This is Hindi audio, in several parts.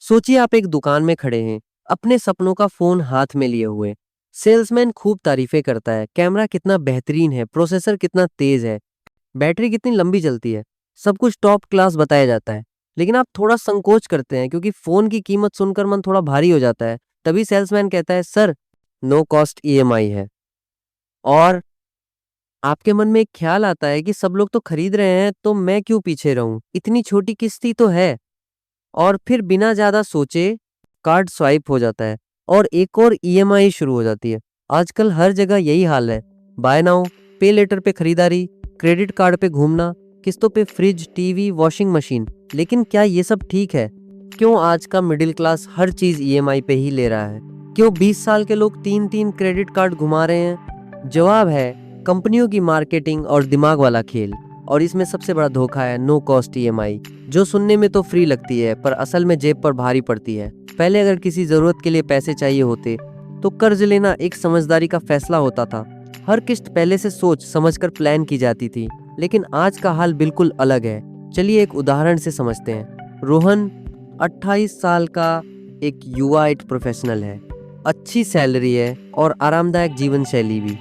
सोचिए आप एक दुकान में खड़े हैं, अपने सपनों का फोन हाथ में लिए हुए। सेल्समैन खूब तारीफें करता है, कैमरा कितना बेहतरीन है, प्रोसेसर कितना तेज है, बैटरी कितनी लंबी चलती है, सब कुछ टॉप क्लास बताया जाता है। लेकिन आप थोड़ा संकोच करते हैं क्योंकि फोन की कीमत सुनकर मन थोड़ा भारी हो जाता है। तभी सेल्समैन कहता है, सर, नो कॉस्ट ईएमआई है। और आपके मन में एक ख्याल आता है कि सब लोग तो खरीद रहे हैं, तो मैं क्यों पीछे रहूं, इतनी छोटी किस्त ही तो है। और फिर बिना ज़्यादा सोचे कार्ड स्वाइप हो जाता है और एक और ईएमआई शुरू हो जाती है। आजकल हर जगह यही हाल है। बाय नाउ पे लेटर पे खरीदारी, क्रेडिट कार्ड पे घूमना, किस्तों पे फ्रिज, टीवी, वॉशिंग मशीन। लेकिन क्या ये सब ठीक है? क्यों आज का मिडिल क्लास हर चीज ईएमआई पे ही ले रहा है? क्यों 20 साल के लोग 3-3 क्रेडिट कार्ड घुमा रहे हैं? जवाब है कंपनियों की मार्केटिंग और दिमाग वाला खेल। और इसमें सबसे बड़ा धोखा है नो कॉस्ट ईएमआई, जो सुनने में तो फ्री लगती है पर असल में जेब पर भारी पड़ती है। पहले अगर किसी जरूरत के लिए पैसे चाहिए होते तो कर्ज लेना एक समझदारी का फैसला होता था। हर किस्त पहले से सोच समझकर प्लान की जाती थी। लेकिन आज का हाल बिल्कुल अलग है। चलिए एक उदाहरण से समझते हैं। रोहन 28 साल का एक युवा IT प्रोफेशनल है। अच्छी सैलरी है और आरामदायक जीवन शैली भी।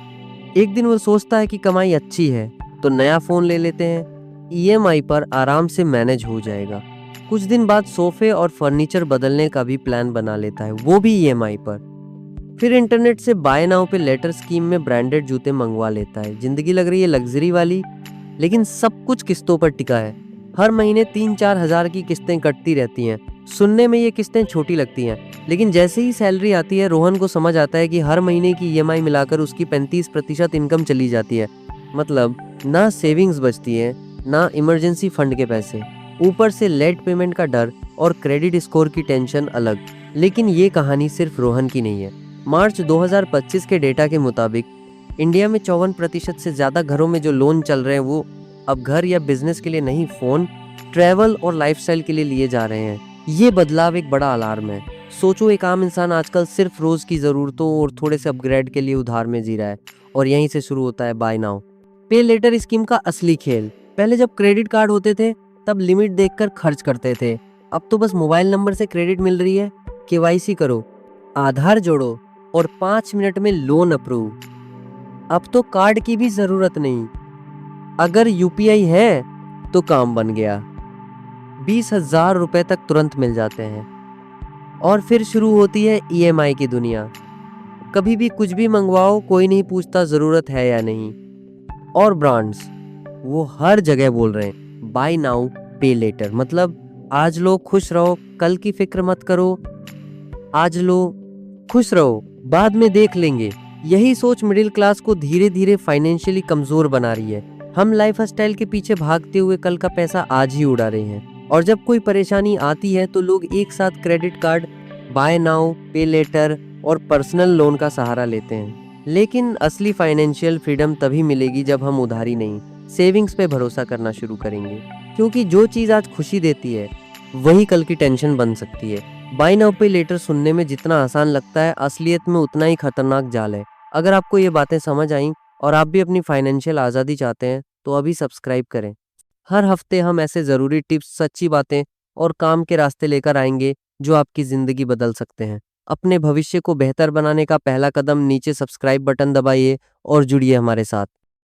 एक दिन वो सोचता है कि कमाई अच्छी है तो नया फोन ले लेते हैं, ईएमआई पर आराम से मैनेज हो जाएगा। कुछ दिन बाद सोफे और फर्नीचर बदलने का भी प्लान बना लेता है, वो भी ईएमआई पर। फिर इंटरनेट से बाय नाउ पे लेटर स्कीम में ब्रांडेड जूते मंगवा लेता है। जिंदगी लग रही है लग्जरी वाली, लेकिन सब कुछ किस्तों पर टिका है। हर महीने 3-4 हजार की किस्तें कटती रहती हैं। सुनने में ये किस्तें छोटी लगती हैं, लेकिन जैसे ही सैलरी आती है रोहन को समझ आता है कि हर महीने की ईएमआई मिलाकर उसकी 35% इनकम चली जाती है। मतलब ना सेविंग्स बचती है, ना इमरजेंसी फंड के पैसे, ऊपर से लेट पेमेंट का डर और क्रेडिट स्कोर की टेंशन अलग। लेकिन ये कहानी सिर्फ रोहन की नहीं है। मार्च 2025 के डेटा के मुताबिक इंडिया में 54% से ज़्यादा घरों में जो लोन चल रहे हैं वो अब घर या बिजनेस के लिए नहीं, फोन, ट्रैवल और लाइफस्टाइल के लिए लिए जा रहे हैं। ये बदलाव एक बड़ा अलार्म है। सोचो एक आम इंसान आजकल सिर्फ रोज की ज़रूरतों और थोड़े से अपग्रेड के लिए उधार में जी रहा है। और यहीं से शुरू होता है बाय नाउ पे लेटर स्कीम का असली खेल। पहले जब क्रेडिट कार्ड होते थे तब लिमिट देखकर खर्च करते थे। अब तो बस मोबाइल नंबर से क्रेडिट मिल रही है, केवाईसी करो, आधार जोड़ो और 5 मिनट में लोन अप्रूव। अब तो कार्ड की भी जरूरत नहीं, अगर यूपीआई है तो काम बन गया। 20,000 रुपए तक तुरंत मिल जाते हैं। और फिर शुरू होती है ईएमआई की दुनिया। कभी भी कुछ भी मंगवाओ, कोई नहीं पूछता जरूरत है या नहीं। और ब्रांड्स वो हर जगह बोल रहे हैं बाय नाउ पे लेटर, मतलब आज लो खुश रहो, कल की फिक्र मत करो। आज लो खुश रहो, बाद में देख लेंगे। यही सोच मिडिल क्लास को धीरे धीरे फाइनेंशियली कमजोर बना रही है। हम लाइफ स्टाइल के पीछे भागते हुए कल का पैसा आज ही उड़ा रहे हैं। और जब कोई परेशानी आती है तो लोग एक साथ क्रेडिट कार्ड, बाय नाउ पे लेटर और पर्सनल लोन का सहारा लेते हैं। लेकिन असली फाइनेंशियल फ्रीडम तभी मिलेगी जब हम उधारी नहीं, सेविंग्स पे भरोसा करना शुरू करेंगे। क्योंकि जो चीज आज खुशी देती है वही कल की टेंशन बन सकती है। बाय नाउ पे लेटर सुनने में जितना आसान लगता है, असलियत में उतना ही खतरनाक जाल है। अगर आपको ये बातें समझ आईं और आप भी अपनी फाइनेंशियल आज़ादी चाहते हैं तो अभी सब्सक्राइब करें। हर हफ्ते हम ऐसे ज़रूरी टिप्स, सच्ची बातें और काम के रास्ते लेकर आएंगे जो आपकी ज़िंदगी बदल सकते हैं। अपने भविष्य को बेहतर बनाने का पहला कदम, नीचे सब्सक्राइब बटन दबाइए और जुड़िए हमारे साथ।